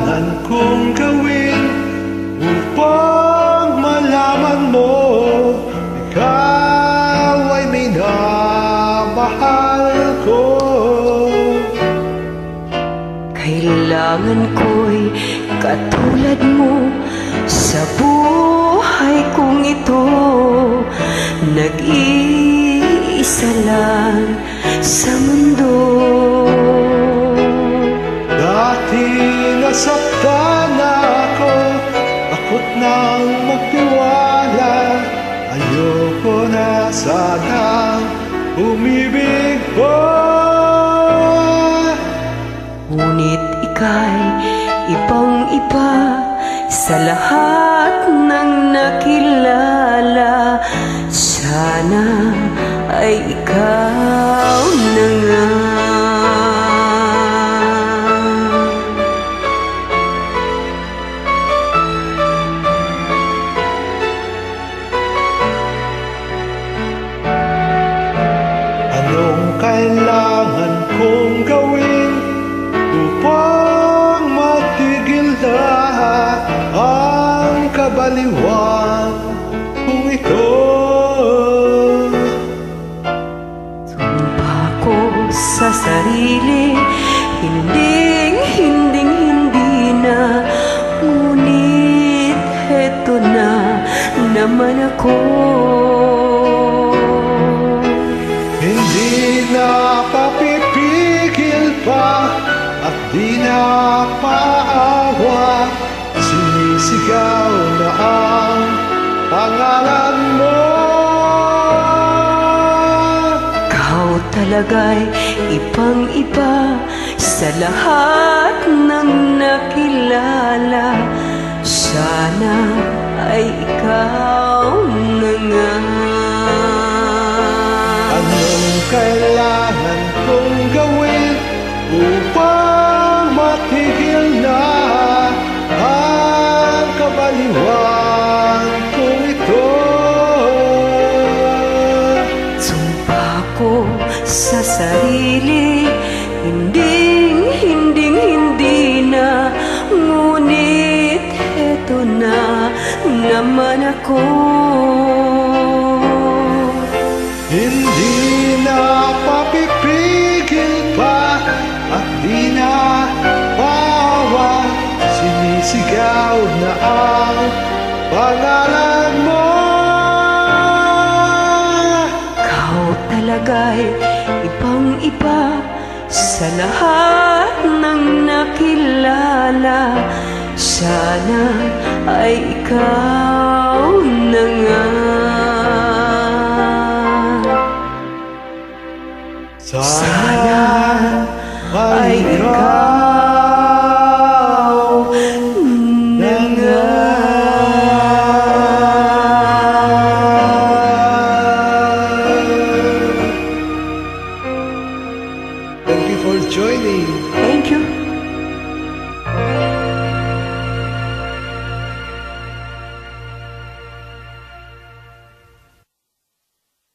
kailangan kong gawin upang malaman mo ikaw ay minamahal ko? Kailangan ko'y katulad mo sa buhay kong ito. Nag-iisa lang sa mundo. Dati nasaktan ako, takot nang magtiwala. Ayoko na sanang umibig pa. Ngunit ika'y ibang-iba sa lahat ng nakilala. Sana ay ikaw na nga. Anong kailangan kong gawin upang matigil na ang kabaliwan kung ito? Tumpa ko sa sarili, hindi na. Ngunit heto na naman ako. Hindi na papipigil pa at di na paawa. Sinisigaw na ang pangalan mo. Ikaw talaga'y ibang-iba sa lahat ng nakilala. Sana ay ikaw na nga. Anong kailangan kong gawin upang matigil na ang kabaliwan kung ito? Sumpa ko sa sarili, hindi na. Ngunit eto na naman ako. Hindi na papipigil pa at di na paawa. Sinisigaw na ang pangalan mo. Ikaw talaga'y ibang-iba sa lahat ng nakilala. Sana ay ikaw na nga. Sana